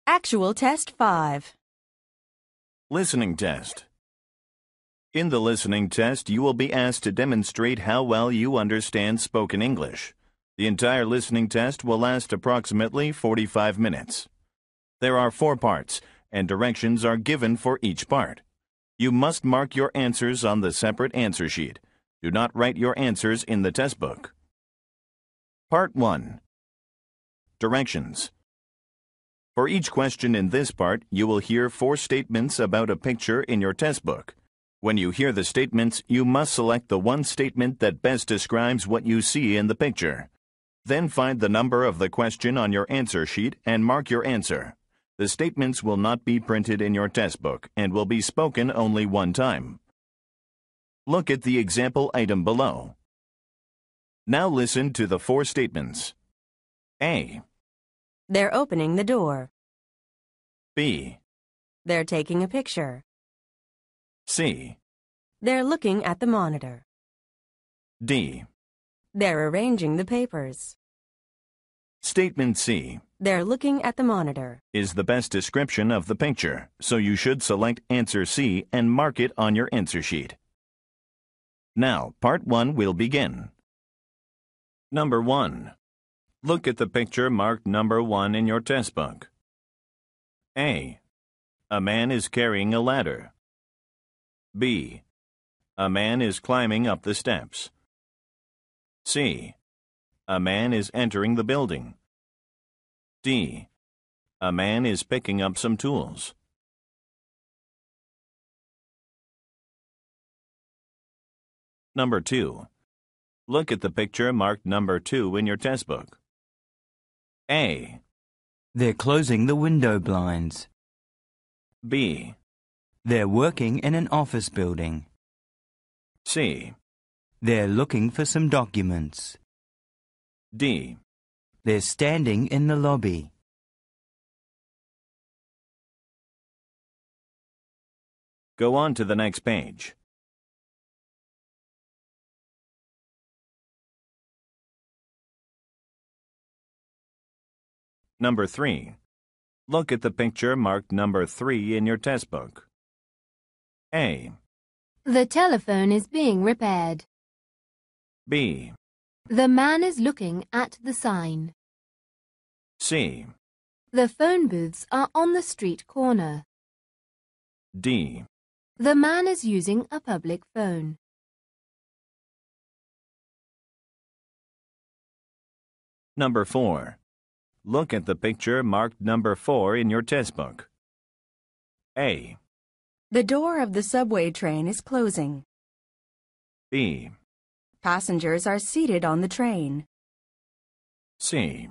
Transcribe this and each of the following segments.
Actual Test 5. Listening test. In the listening test, you will be asked to demonstrate how well you understand spoken English. The entire listening test will last approximately 45 minutes. There are 4 parts, and directions are given for each part. You must mark your answers on the separate answer sheet. Do not write your answers in the test book. Part 1. Directions. For each question in this part, you will hear 4 statements about a picture in your test book. When you hear the statements, you must select the one statement that best describes what you see in the picture. Then find the number of the question on your answer sheet and mark your answer. The statements will not be printed in your test book and will be spoken only one time. Look at the example item below. Now listen to the 4 statements. A. They're opening the door. B. They're taking a picture. C. They're looking at the monitor. D. They're arranging the papers. Statement C. They're looking at the monitor. Is the best description of the picture, so you should select answer C and mark it on your answer sheet. Now, part 1 will begin. Number 1. Look at the picture marked number 1 in your test book. A. A man is carrying a ladder. B. A man is climbing up the steps. C. A man is entering the building. D. A man is picking up some tools. Number 2. Look at the picture marked number 2 in your test book. A. They're closing the window blinds. B. They're working in an office building. C. They're looking for some documents. D. They're standing in the lobby. Go on to the next page. Number 3. Look at the picture marked number 3 in your test book. A. The telephone is being repaired. B. The man is looking at the sign. C. The phone booths are on the street corner. D. The man is using a public phone. Number 4. Look at the picture marked number 4 in your test book. A. The door of the subway train is closing. B. Passengers are seated on the train. C.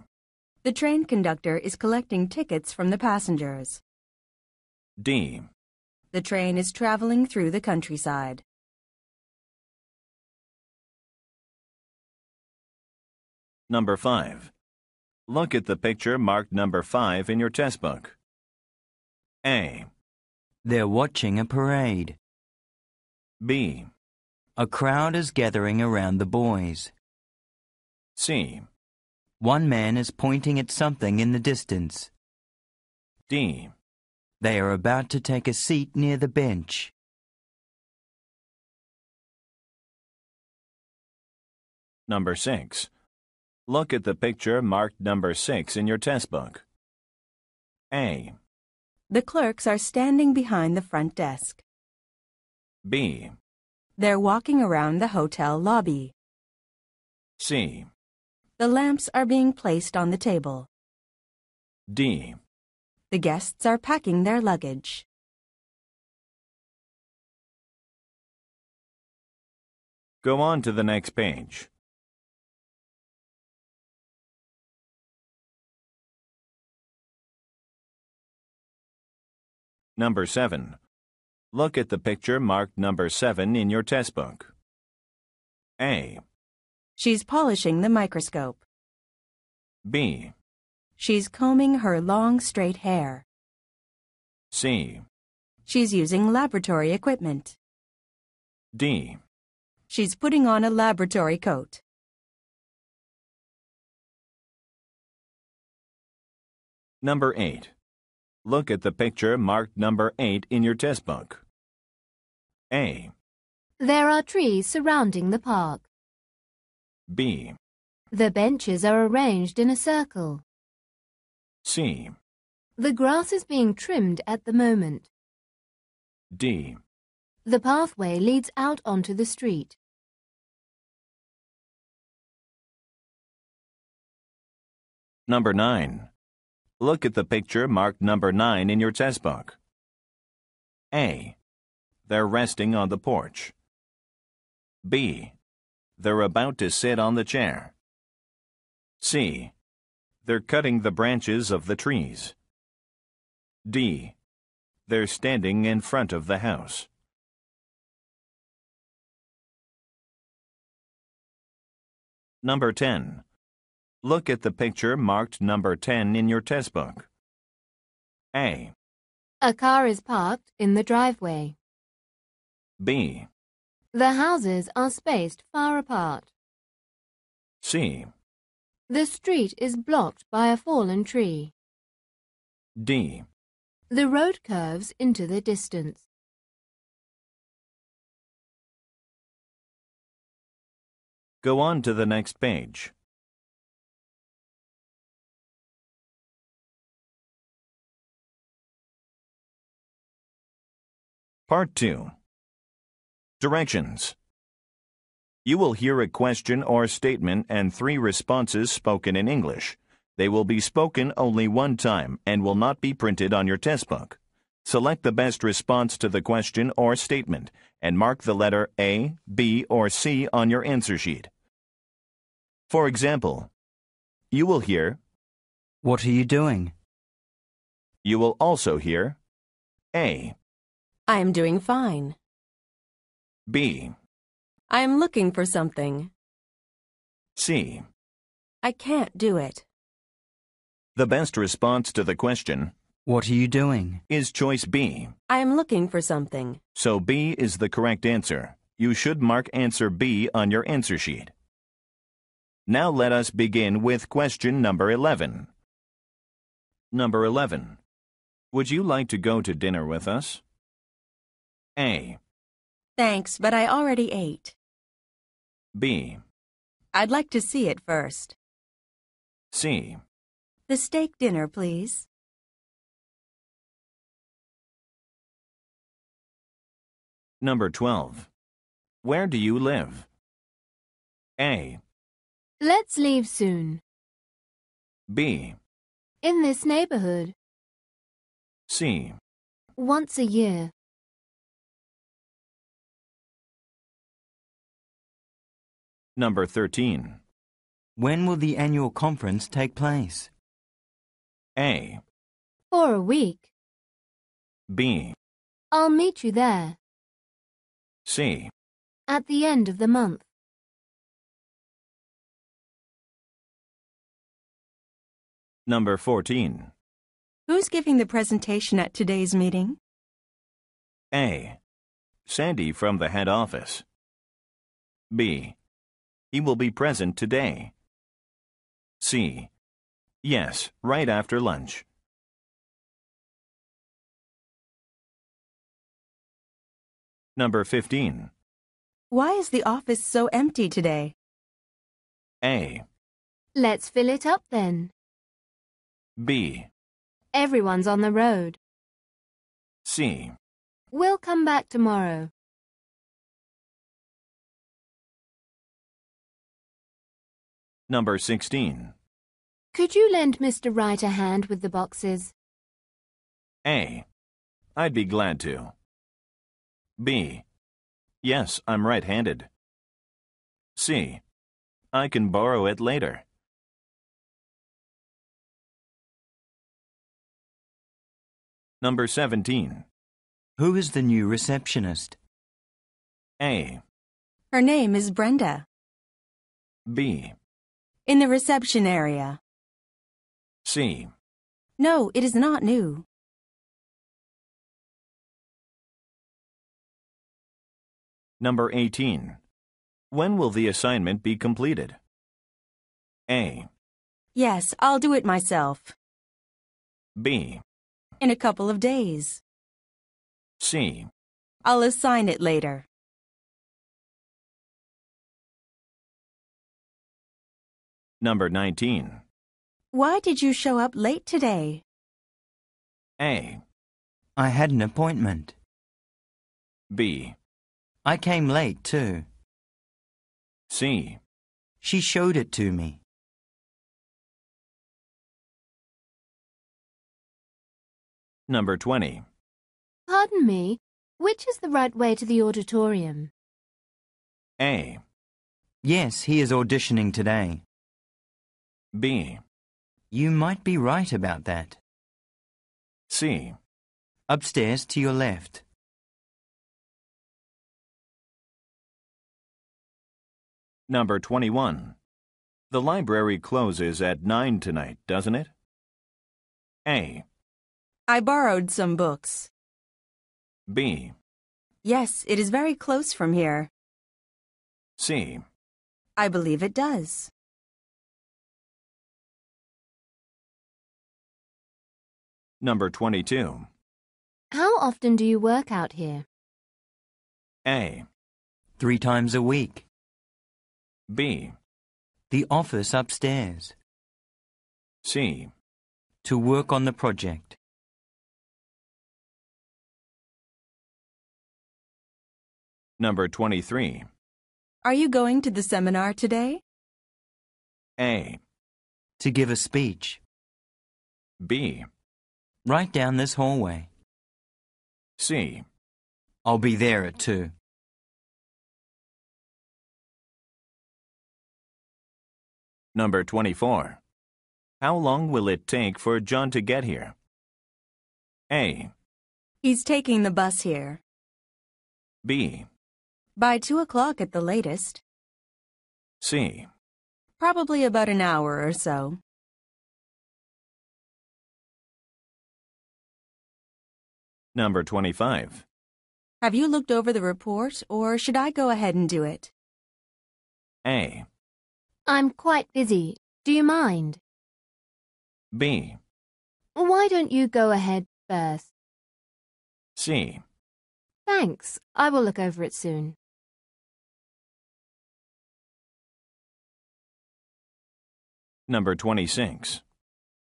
The train conductor is collecting tickets from the passengers. D. The train is traveling through the countryside. Number 5. Look at the picture marked number 5 in your test book. A. They're watching a parade. B. A crowd is gathering around the boys. C. One man is pointing at something in the distance. D. They are about to take a seat near the bench. Number 6. Look at the picture marked number 6 in your test book. A. The clerks are standing behind the front desk. B. They're walking around the hotel lobby. C. The lamps are being placed on the table. D. The guests are packing their luggage. Go on to the next page. Number 7. Look at the picture marked number 7 in your test book. A. She's polishing the microscope. B. She's combing her long straight hair. C. She's using laboratory equipment. D. She's putting on a laboratory coat. Number 8. Look at the picture marked number 8 in your test book. A. There are trees surrounding the park. B. The benches are arranged in a circle. C. The grass is being trimmed at the moment. D. The pathway leads out onto the street. Number 9. Look at the picture marked number 9 in your test book. A. They're resting on the porch. B. They're about to sit on the chair. C. They're cutting the branches of the trees. D. They're standing in front of the house. Number 10. Look at the picture marked number 10 in your test book. A. A car is parked in the driveway. B. The houses are spaced far apart. C. The street is blocked by a fallen tree. D. The road curves into the distance. Go on to the next page. Part 2. Directions. You will hear a question or statement and 3 responses spoken in English. They will be spoken only one time and will not be printed on your test book. Select the best response to the question or statement and mark the letter A, B, or C on your answer sheet. For example, you will hear, What are you doing? you will also hear A, I am doing fine. B, I am looking for something. C. I can't do it. The best response to the question What are you doing? is choice B. I am looking for something. So B is the correct answer. You should mark answer B on your answer sheet. Now let us begin with question number 11. Number 11. Would you like to go to dinner with us? A. Thanks, but I already ate. B. I'd like to see it first. C. The steak dinner, please. Number 12. Where do you live? A. Let's leave soon. B. In this neighborhood. C. Once a year. Number 13. When will the annual conference take place? A. For a week. B. I'll meet you there. C. At the end of the month. Number 14. Who's giving the presentation at today's meeting? A. Sandy from the head office. B. He will be present today. C. Yes, right after lunch. Number 15. Why is the office so empty today? A. Let's fill it up then. B. Everyone's on the road. C. We'll come back tomorrow. Number 16. Could you lend Mr. Wright a hand with the boxes? A. I'd be glad to. B. Yes, I'm right-handed. C. I can borrow it later. Number 17. Who is the new receptionist? A. Her name is Brenda. B. In the reception area. C. No, it is not new. Number 18. When will the assignment be completed? A. Yes, I'll do it myself. B. In a couple of days. C. I'll assign it later. Number 19. Why did you show up late today? A. I had an appointment. B. I came late too. C. She showed it to me. Number 20. Pardon me, which is the right way to the auditorium? A. Yes, he is auditioning today. B. You might be right about that. C. Upstairs to your left. Number 21. The library closes at 9 tonight, doesn't it? A. I borrowed some books. B. Yes, it is very close from here. C. I believe it does. Number 22. How often do you work out here? A. 3 times a week. B. The office upstairs. C. To work on the project. Number 23. Are you going to the seminar today? A. To give a speech. B. Right down this hallway. C. I'll be there at 2. Number 24. How long will it take for John to get here? A. He's taking the bus here. B. By 2 o'clock at the latest. C. Probably about an hour or so. Number 25. Have you looked over the report, or should I go ahead and do it? A. I'm quite busy. Do you mind? B. Why don't you go ahead first? C. Thanks. I will look over it soon. Number 26.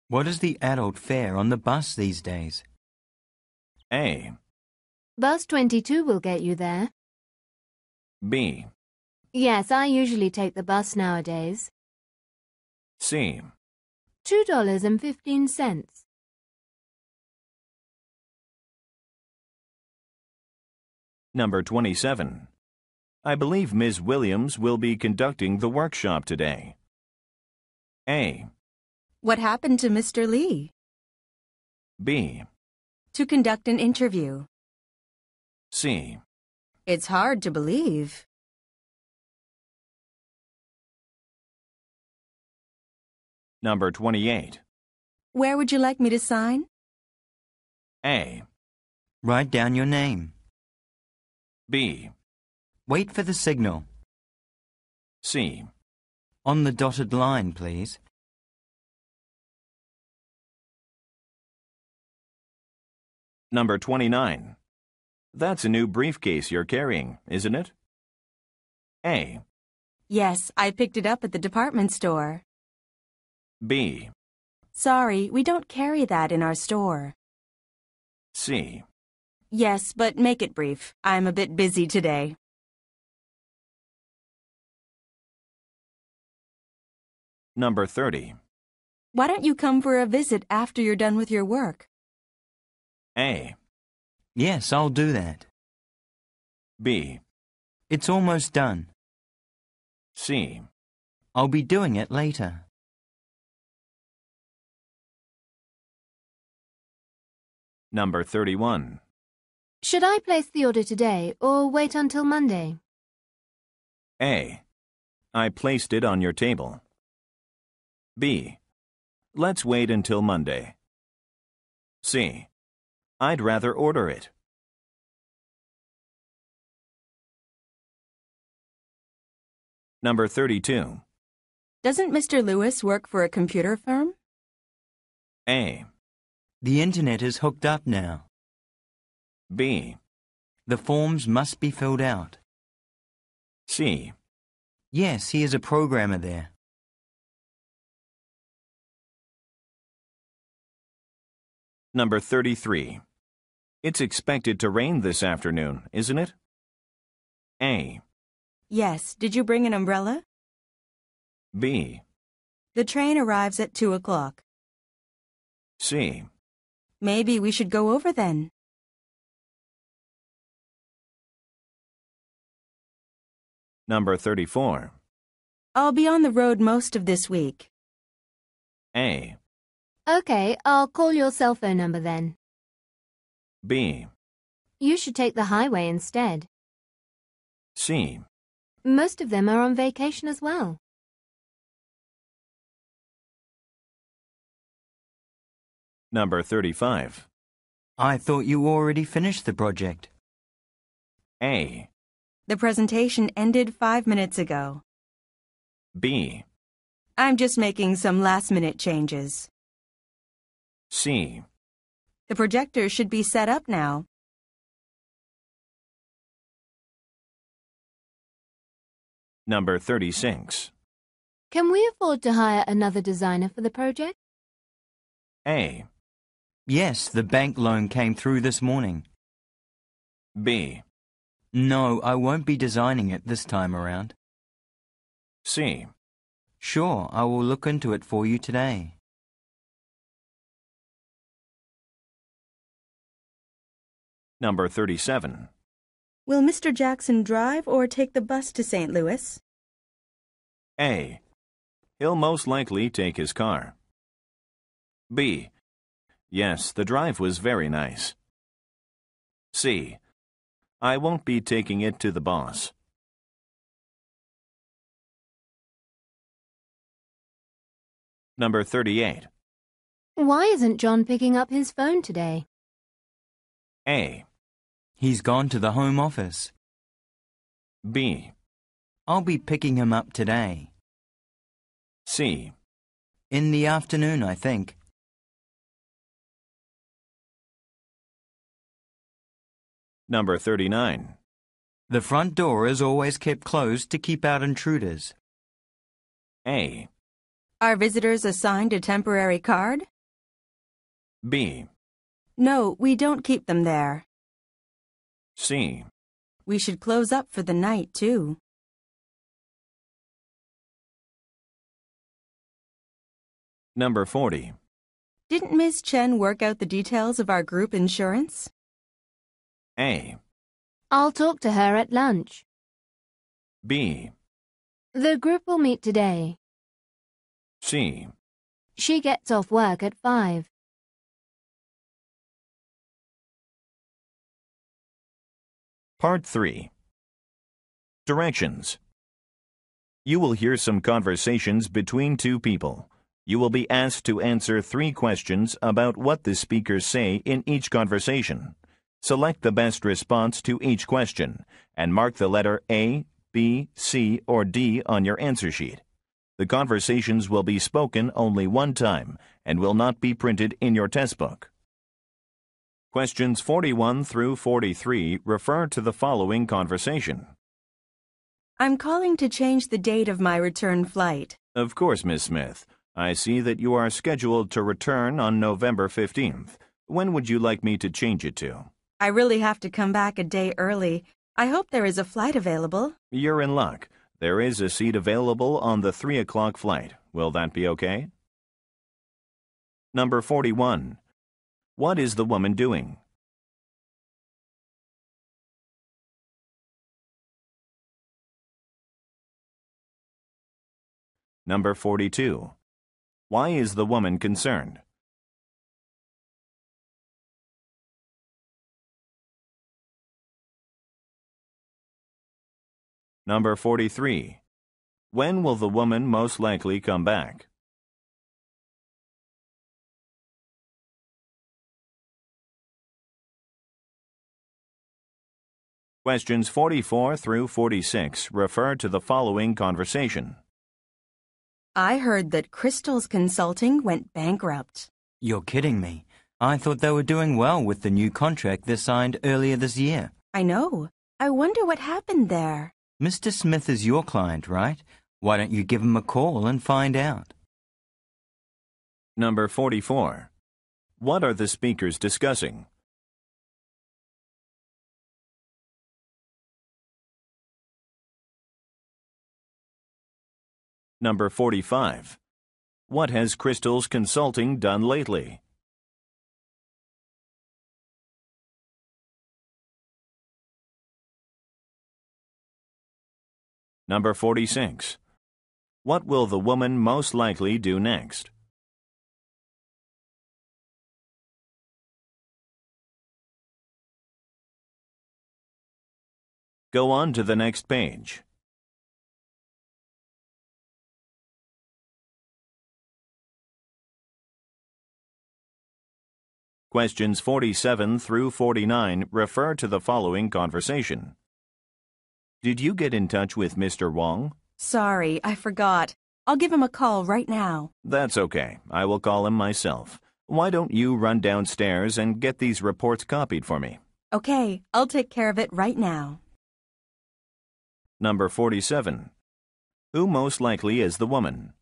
What is the adult fare on the bus these days? A. Bus 22 will get you there. B. Yes, I usually take the bus nowadays. C. $2.15. Number 27. I believe Ms. Williams will be conducting the workshop today. A. What happened to Mr. Lee? B. To conduct an interview. C. It's hard to believe. Number 28. Where would you like me to sign? A. Write down your name. B. Wait for the signal. C. On the dotted line, please. Number 29. That's a new briefcase you're carrying, isn't it? A. Yes, I picked it up at the department store. B. Sorry, we don't carry that in our store. C. Yes, but make it brief. I'm a bit busy today. Number 30. Why don't you come for a visit after you're done with your work? A. Yes, I'll do that. B. It's almost done. C. I'll be doing it later. Number 31. Should I place the order today or wait until Monday? A. I placed it on your table. B. Let's wait until Monday. C. I'd rather order it. Number 32. Doesn't Mr. Lewis work for a computer firm? A. The internet is hooked up now. B. The forms must be filled out. C. Yes, he is a programmer there. Number 33. It's expected to rain this afternoon, isn't it? A. Yes, did you bring an umbrella? B. The train arrives at 2 o'clock. C. Maybe we should go over then. Number 34. I'll be on the road most of this week. A. Okay, I'll call your cell phone number then. B. You should take the highway instead. C. Most of them are on vacation as well. Number 35. I thought you already finished the project. A. The presentation ended 5 minutes ago. B. I'm just making some last-minute changes. C. The projector should be set up now. Number 36. Can we afford to hire another designer for the project? A. Yes, the bank loan came through this morning. B. No, I won't be designing it this time around. C. Sure, I will look into it for you today. Number 37. Will Mr. Jackson drive or take the bus to St. Louis? A. He'll most likely take his car. B. Yes, the drive was very nice. C. I won't be taking it to the boss. Number 38. Why isn't John picking up his phone today? A. He's gone to the home office. B. I'll be picking him up today. C. In the afternoon, I think. Number 39. The front door is always kept closed to keep out intruders. A. Are visitors assigned a temporary card? B. No, we don't keep them there. C. We should close up for the night, too. Number 40. Didn't Ms. Chen work out the details of our group insurance? A. I'll talk to her at lunch. B. The group will meet today. C. She gets off work at 5. Part 3. Directions. You will hear some conversations between two people. You will be asked to answer 3 questions about what the speakers say in each conversation. Select the best response to each question and mark the letter A, B, C, or D on your answer sheet. The conversations will be spoken only one time and will not be printed in your test book. Questions 41 through 43 refer to the following conversation. I'm calling to change the date of my return flight. Of course, Miss Smith. I see that you are scheduled to return on November 15th. When would you like me to change it to? I really have to come back a day early. I hope there is a flight available. You're in luck. There is a seat available on the 3 o'clock flight. Will that be okay? Number 41. What is the woman doing? Number 42. Why is the woman concerned? Number 43. When will the woman most likely come back? Questions 44 through 46 refer to the following conversation. I heard that Crystal's Consulting went bankrupt. You're kidding me. I thought they were doing well with the new contract they signed earlier this year. I know. I wonder what happened there. Mr. Smith is your client, right? Why don't you give him a call and find out? Number 44. What are the speakers discussing? Number 45. What has Crystal's Consulting done lately? Number 46. What will the woman most likely do next? Go on to the next page. Questions 47 through 49 refer to the following conversation. Did you get in touch with Mr. Wong? Sorry, I forgot. I'll give him a call right now. That's okay. I will call him myself. Why don't you run downstairs and get these reports copied for me? Okay, I'll take care of it right now. Number 47. Who most likely is the woman?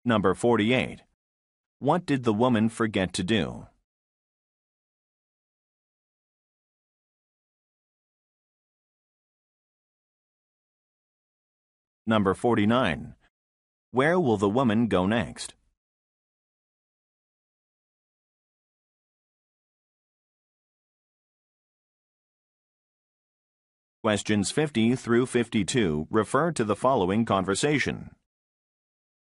Number 48. What did the woman forget to do? Number 49. Where will the woman go next? Questions 50 through 52 refer to the following conversation.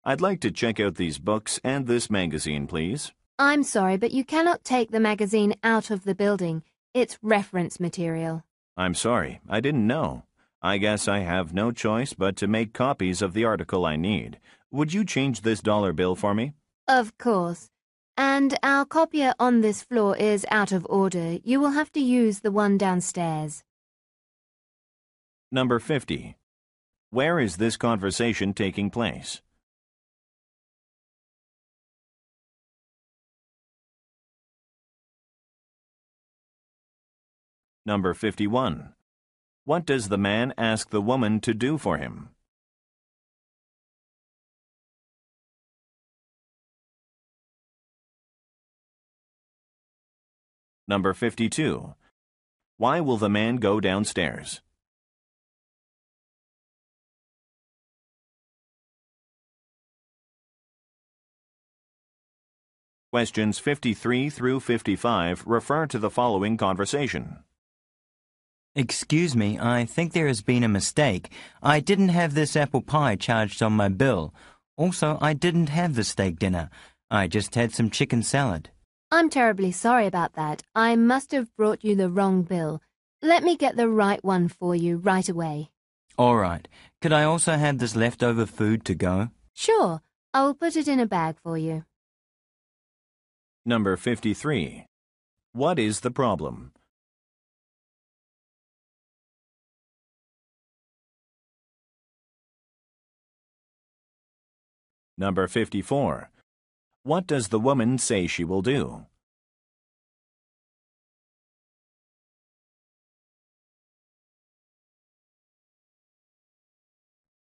I'd like to check out these books and this magazine, please. I'm sorry, but you cannot take the magazine out of the building. It's reference material. I'm sorry, I didn't know. I guess I have no choice but to make copies of the article I need. Would you change this dollar bill for me? Of course. And our copier on this floor is out of order. You will have to use the one downstairs. Number 50. Where is this conversation taking place? Number 51. What does the man ask the woman to do for him? Number 52. Why will the man go downstairs? Questions 53 through 55 refer to the following conversation. Excuse me, I think there has been a mistake. I didn't have this apple pie charged on my bill. Also, I didn't have the steak dinner. I just had some chicken salad. I'm terribly sorry about that. I must have brought you the wrong bill. Let me get the right one for you right away. All right. Could I also have this leftover food to go? Sure, I will put it in a bag for you. Number 53. What is the problem? Number 54. What does the woman say she will do?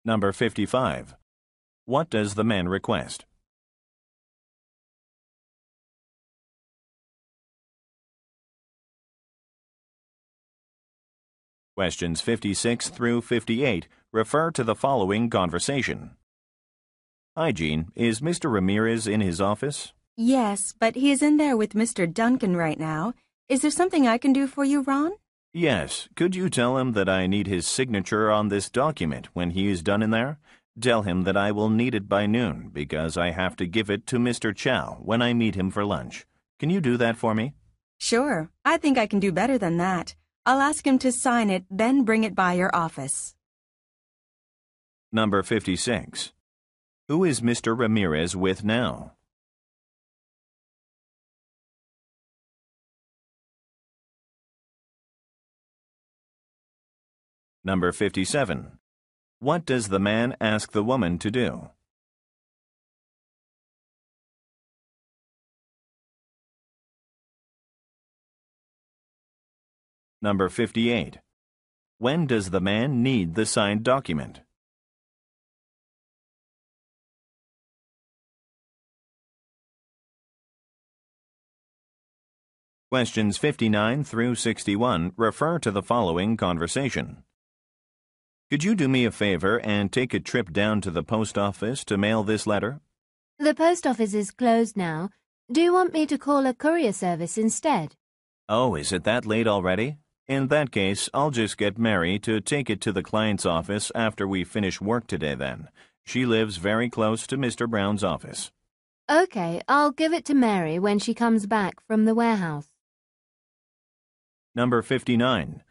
Number 55. What does the man request? Questions 56 through 58 refer to the following conversation. Hi, Jean. Is Mr. Ramirez in his office? Yes, but he is in there with Mr. Duncan right now. Is there something I can do for you, Ron? Yes. Could you tell him that I need his signature on this document when he is done in there? Tell him that I will need it by noon because I have to give it to Mr. Chow when I meet him for lunch. Can you do that for me? Sure, I think I can do better than that. I'll ask him to sign it, then bring it by your office. Number 56. Who is Mr. Ramirez with now? Number 57. What does the man ask the woman to do? Number 58. When does the man need the signed document? Questions 59 through 61 refer to the following conversation. Could you do me a favor and take a trip down to the post office to mail this letter? The post office is closed now. Do you want me to call a courier service instead? Oh, is it that late already? In that case, I'll just get Mary to take it to the client's office after we finish work today then. She lives very close to Mr. Brown's office. Okay, I'll give it to Mary when she comes back from the warehouse. Number 59.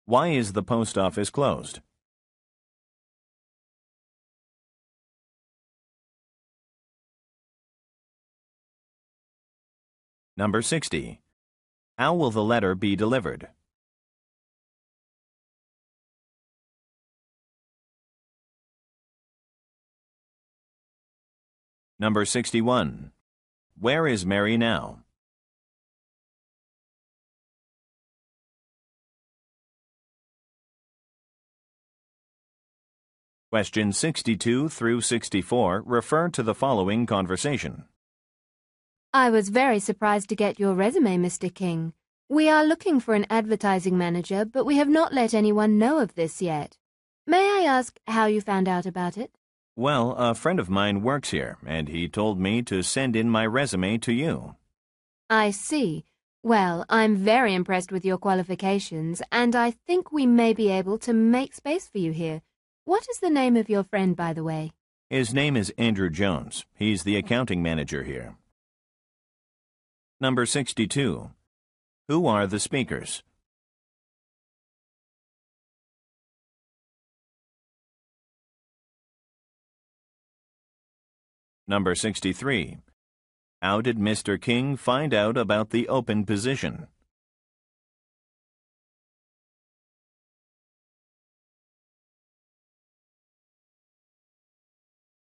Why is the post office closed? Number 60. How will the letter be delivered? Number 61. Where is Mary now? Questions 62 through 64 refer to the following conversation. I was very surprised to get your resume, Mr. King. We are looking for an advertising manager, but we have not let anyone know of this yet. May I ask how you found out about it? Well, a friend of mine works here, and he told me to send in my resume to you. I see. Well, I'm very impressed with your qualifications, and I think we may be able to make space for you here. What is the name of your friend, by the way? His name is Andrew Jones. He's the accounting manager here. Number 62. Who are the speakers? Number 63. How did Mr. King find out about the open position?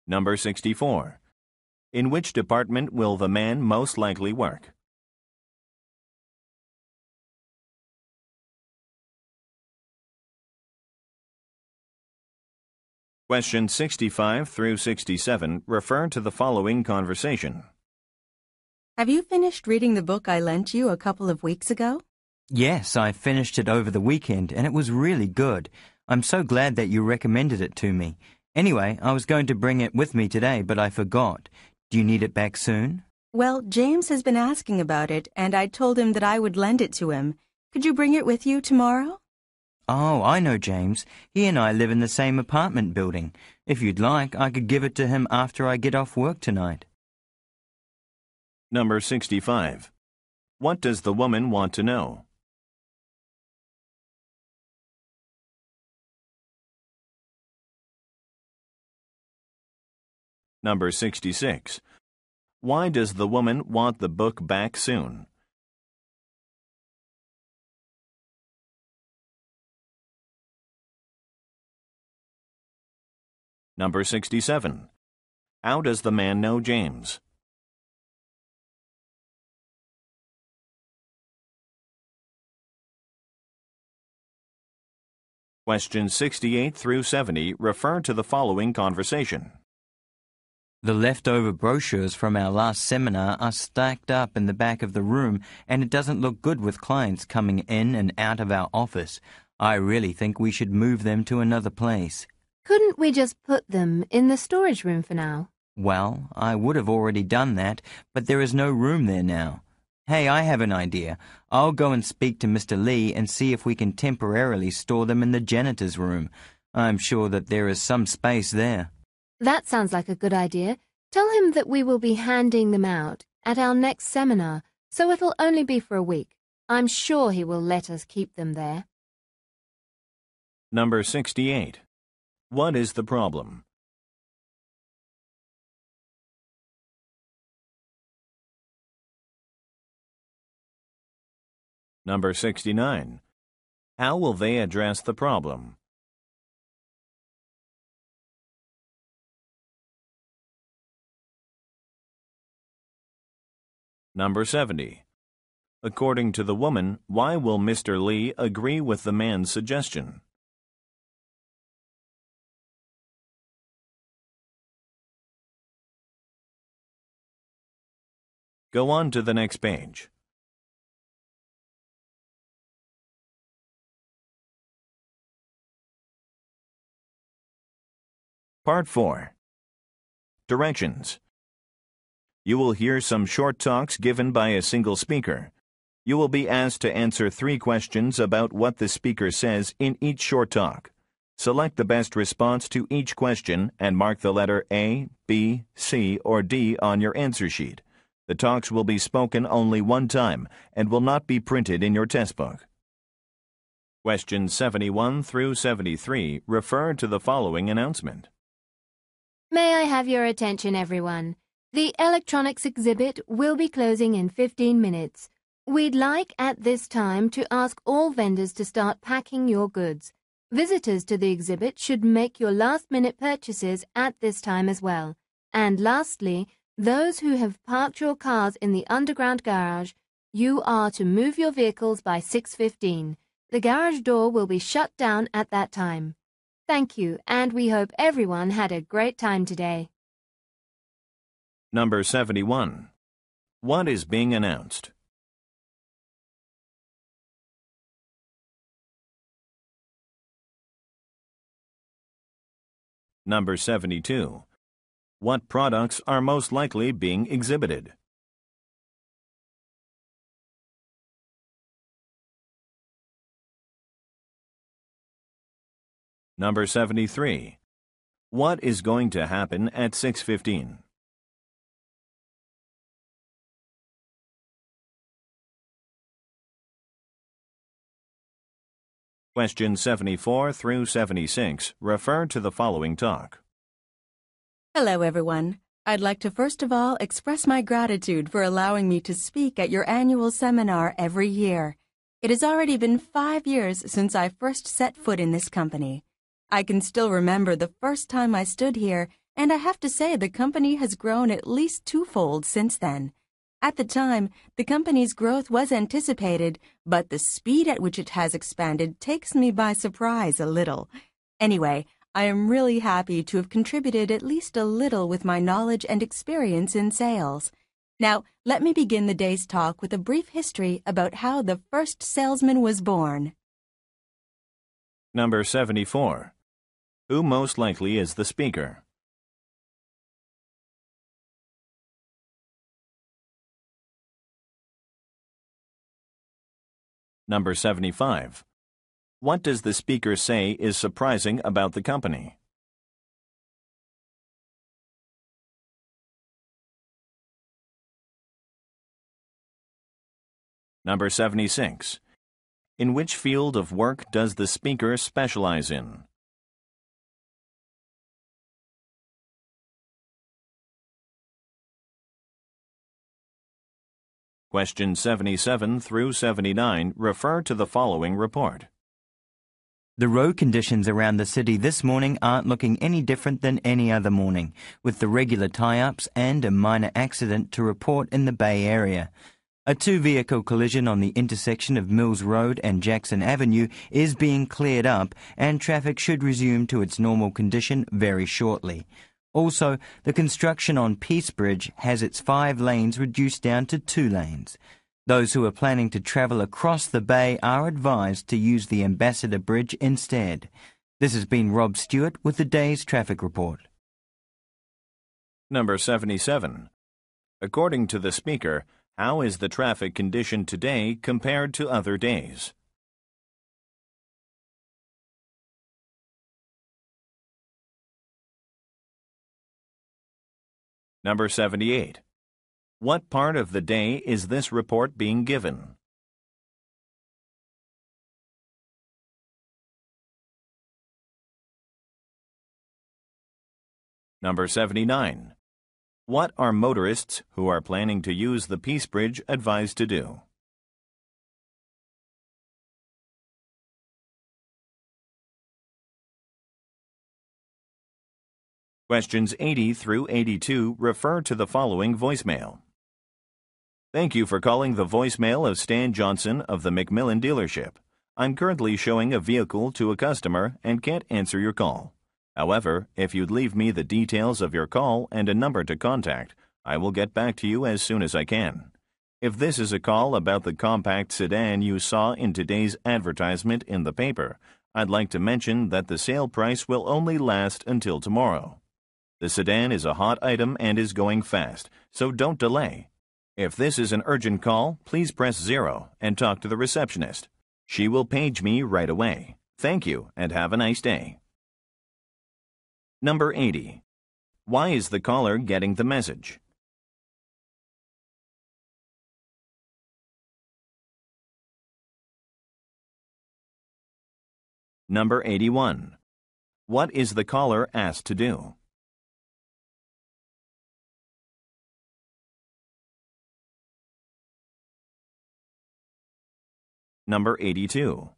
Number 64. In which department will the man most likely work? Questions 65 through 67 refer to the following conversation. Have you finished reading the book I lent you a couple of weeks ago? Yes, I finished it over the weekend and it was really good. I'm so glad that you recommended it to me. Anyway, I was going to bring it with me today, but I forgot. Do you need it back soon? Well, James has been asking about it, and I told him that I would lend it to him. Could you bring it with you tomorrow? Oh, I know James. He and I live in the same apartment building. If you'd like, I could give it to him after I get off work tonight. Number 65. What does the woman want to know? Number 66. Why does the woman want the book back soon? Number 67. How does the man know James? Questions 68 through 70 refer to the following conversation. The leftover brochures from our last seminar are stacked up in the back of the room, and it doesn't look good with clients coming in and out of our office. I really think we should move them to another place. Couldn't we just put them in the storage room for now? Well, I would have already done that, but there is no room there now. Hey, I have an idea. I'll go and speak to Mr. Lee and see if we can temporarily store them in the janitor's room. I'm sure that there is some space there. That sounds like a good idea. Tell him that we will be handing them out at our next seminar, so it'll only be for a week. I'm sure he will let us keep them there. Number 68. What is the problem? Number 69. How will they address the problem? Number 70. According to the woman, why will Mr. Lee agree with the man's suggestion? Go on to the next page. Part 4. Directions. You will hear some short talks given by a single speaker. You will be asked to answer 3 questions about what the speaker says in each short talk. Select the best response to each question and mark the letter A, B, C, or D on your answer sheet. The talks will be spoken only one time and will not be printed in your test book. Questions 71 through 73 refer to the following announcement. May I have your attention, everyone? The electronics exhibit will be closing in 15 minutes. We'd like at this time to ask all vendors to start packing your goods. Visitors to the exhibit should make your last-minute purchases at this time as well. And lastly, those who have parked your cars in the underground garage, you are to move your vehicles by 6:15. The garage door will be shut down at that time. Thank you, and we hope everyone had a great time today. Number 71. What is being announced? Number 72. What products are most likely being exhibited? Number 73. What is going to happen at 6:15? Questions 74 through 76 refer to the following talk. Hello, everyone. I'd like to first of all express my gratitude for allowing me to speak at your annual seminar every year. It has already been 5 years since I first set foot in this company. I can still remember the first time I stood here, and I have to say the company has grown at least twofold since then. At the time, the company's growth was anticipated, but the speed at which it has expanded takes me by surprise a little. Anyway, I am really happy to have contributed at least a little with my knowledge and experience in sales. Now, let me begin the day's talk with a brief history about how the first salesman was born. Number 74. Who most likely is the speaker? Number 75. What does the speaker say is surprising about the company? Number 76. In which field of work does the speaker specialize in? Questions 77 through 79 refer to the following report. The road conditions around the city this morning aren't looking any different than any other morning, with the regular tie-ups and a minor accident to report in the Bay Area. A 2-vehicle collision on the intersection of Mills Road and Jackson Avenue is being cleared up, and traffic should resume to its normal condition very shortly. Also, the construction on Peace Bridge has its 5 lanes reduced down to 2 lanes. Those who are planning to travel across the bay are advised to use the Ambassador Bridge instead. This has been Rob Stewart with the day's traffic report. Number 77. According to the speaker, how is the traffic condition today compared to other days? Number 78. What part of the day is this report being given? Number 79. What are motorists who are planning to use the Peace Bridge advised to do? Questions 80 through 82 refer to the following voicemail. Thank you for calling the voicemail of Stan Johnson of the McMillan dealership. I'm currently showing a vehicle to a customer and can't answer your call. However, if you'd leave me the details of your call and a number to contact, I will get back to you as soon as I can. If this is a call about the compact sedan you saw in today's advertisement in the paper, I'd like to mention that the sale price will only last until tomorrow. The sedan is a hot item and is going fast, so don't delay. If this is an urgent call, please press 0 and talk to the receptionist. She will page me right away. Thank you and have a nice day. Number 80. Why is the caller getting the message? Number 81. What is the caller asked to do? Number 82.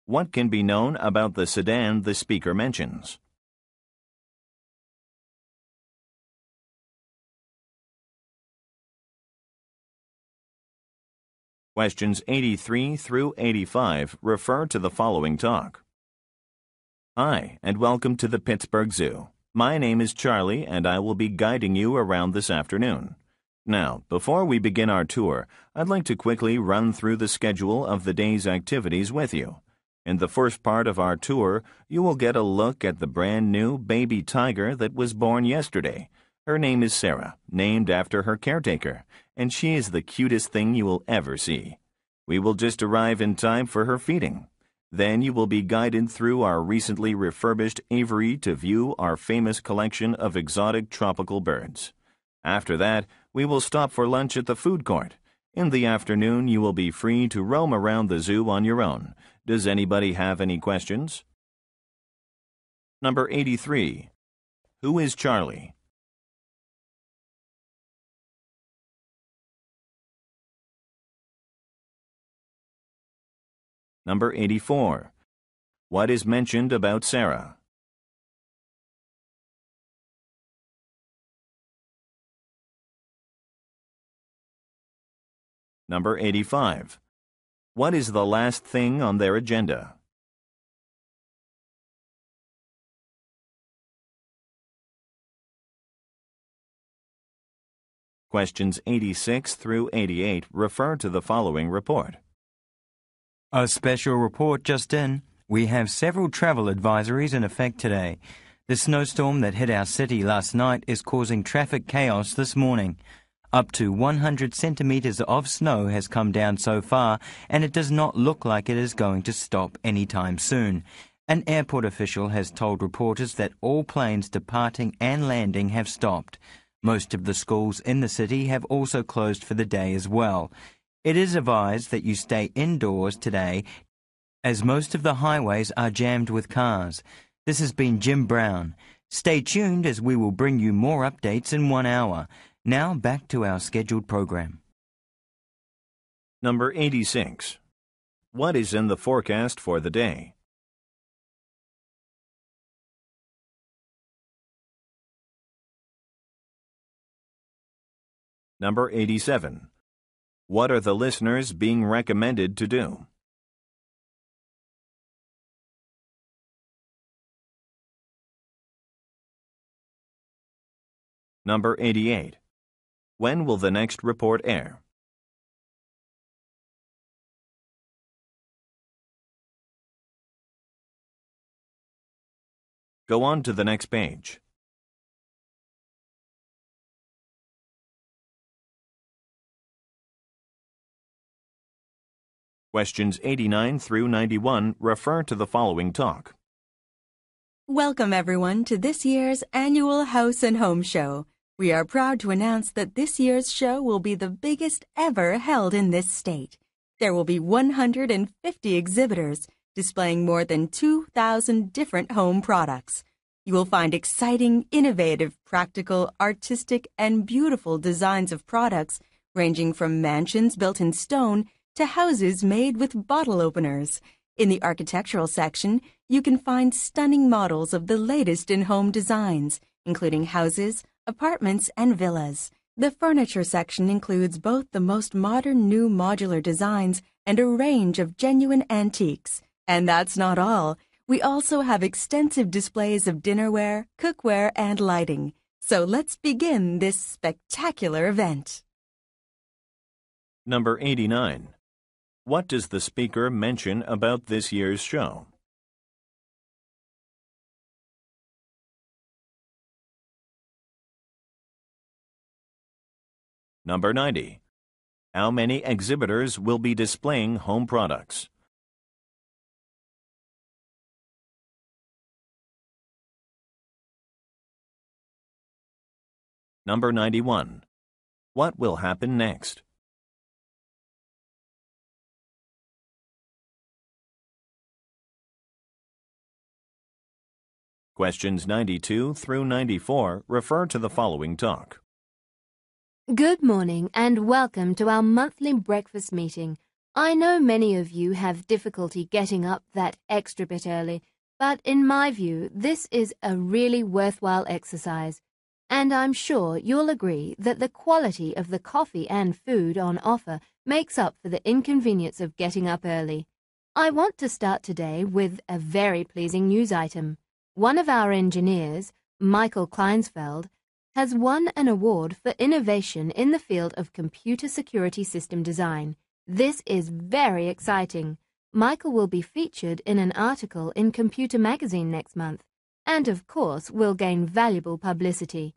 What can be known about the sedan the speaker mentions? Questions 83 through 85 refer to the following talk. Hi, and welcome to the Pittsburgh Zoo. My name is Charlie, and I will be guiding you around this afternoon. Now, before we begin our tour, I'd like to quickly run through the schedule of the day's activities with you. In the first part of our tour, you will get a look at the brand new baby tiger that was born yesterday. Her name is Sarah, named after her caretaker, and she is the cutest thing you will ever see. We will just arrive in time for her feeding. Then you will be guided through our recently refurbished aviary to view our famous collection of exotic tropical birds. After that, we will stop for lunch at the food court. In the afternoon, you will be free to roam around the zoo on your own. Does anybody have any questions? Number 83. Who is Charlie? Number 84. What is mentioned about Sarah? Number 85. What is the last thing on their agenda? Questions 86 through 88 refer to the following report. A special report just in. We have several travel advisories in effect today. The snowstorm that hit our city last night is causing traffic chaos this morning. Up to 100 centimeters of snow has come down so far, and it does not look like it is going to stop anytime soon. An airport official has told reporters that all planes departing and landing have stopped. Most of the schools in the city have also closed for the day as well. It is advised that you stay indoors today, as most of the highways are jammed with cars. This has been Jim Brown. Stay tuned as we will bring you more updates in 1 hour. Now back to our scheduled program. Number 86. What is in the forecast for the day? Number 87. What are the listeners being recommended to do? Number 88. When will the next report air? Go on to the next page. Questions 89 through 91 refer to the following talk. Welcome, everyone, to this year's annual House and Home Show. We are proud to announce that this year's show will be the biggest ever held in this state. There will be 150 exhibitors displaying more than 2,000 different home products. You will find exciting, innovative, practical, artistic, and beautiful designs of products ranging from mansions built in stone to houses made with bottle openers. In the architectural section, you can find stunning models of the latest in home designs, including houses, apartments, and villas. The furniture section includes both the most modern new modular designs and a range of genuine antiques. And that's not all. We also have extensive displays of dinnerware, cookware, and lighting. So let's begin this spectacular event. Number 89. What does the speaker mention about this year's show? Number 90. How many exhibitors will be displaying home products? Number 91. What will happen next? Questions 92 through 94 refer to the following talk. Good morning and welcome to our monthly breakfast meeting. I know many of you have difficulty getting up that extra bit early, but in my view, this is a really worthwhile exercise. And I'm sure you'll agree that the quality of the coffee and food on offer makes up for the inconvenience of getting up early. I want to start today with a very pleasing news item. One of our engineers, Michael Kleinsfeld, has won an award for innovation in the field of computer security system design. This is very exciting. Michael will be featured in an article in Computer Magazine next month, and of course will gain valuable publicity.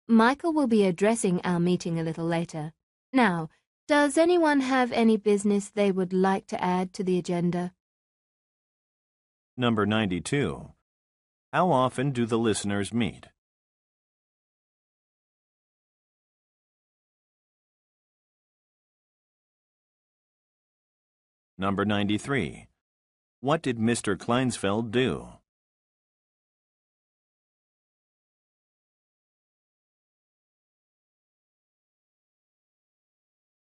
Michael will be addressing our meeting a little later. Now, does anyone have any business they would like to add to the agenda? Number 92. How often do the listeners meet? Number 93. What did Mr. Kleinsfeld do?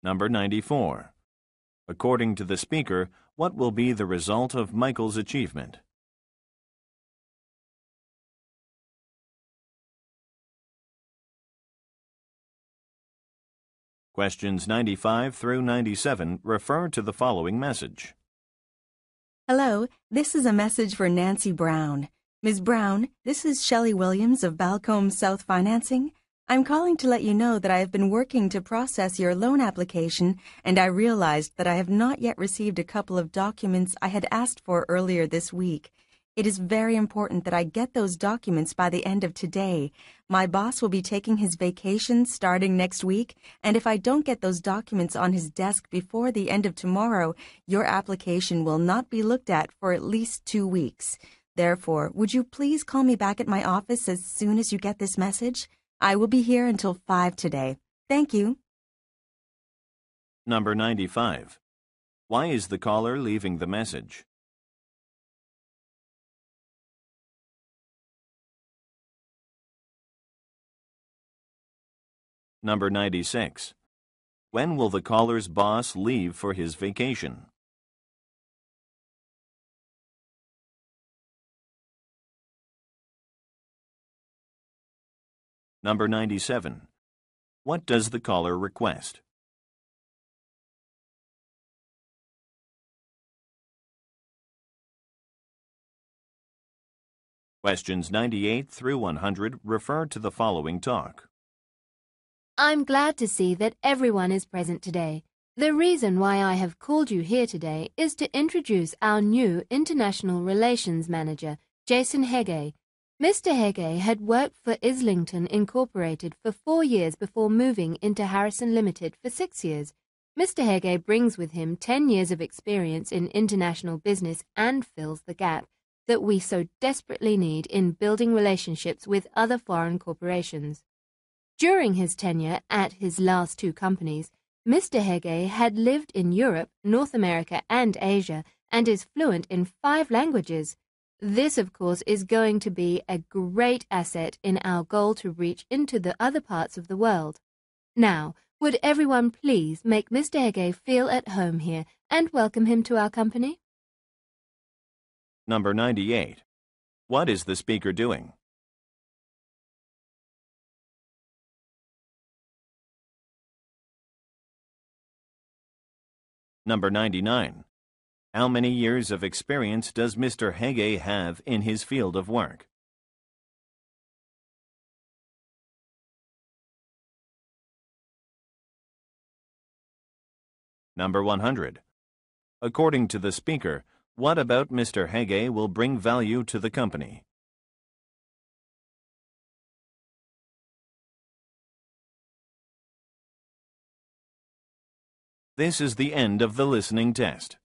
Number 94. According to the speaker, what will be the result of Michael's achievement? Questions 95 through 97 refer to the following message. Hello, this is a message for Nancy Brown. Ms. Brown, this is Shelley Williams of Balcombe South Financing. I'm calling to let you know that I have been working to process your loan application, and I realized that I have not yet received a couple of documents I had asked for earlier this week. It is very important that I get those documents by the end of today. My boss will be taking his vacation starting next week, and if I don't get those documents on his desk before the end of tomorrow, your application will not be looked at for at least 2 weeks. Therefore, would you please call me back at my office as soon as you get this message? I will be here until 5 today. Thank you. Number 95. Why is the caller leaving the message? Number 96. When will the caller's boss leave for his vacation? Number 97. What does the caller request? Questions 98 through 100 refer to the following talk. I'm glad to see that everyone is present today. The reason why I have called you here today is to introduce our new International Relations Manager, Jason Hege. Mr. Hege had worked for Islington Incorporated for 4 years before moving into Harrison Limited for 6 years. Mr. Hege brings with him 10 years of experience in international business and fills the gap that we so desperately need in building relationships with other foreign corporations. During his tenure at his last 2 companies, Mr. Hege had lived in Europe, North America, and Asia, and is fluent in 5 languages. This, of course, is going to be a great asset in our goal to reach into the other parts of the world. Now, would everyone please make Mr. Hege feel at home here and welcome him to our company? Number 98. What is the speaker doing? Number 99. How many years of experience does Mr. Hege have in his field of work? Number 100. According to the speaker, what about Mr. Hege will bring value to the company? This is the end of the listening test.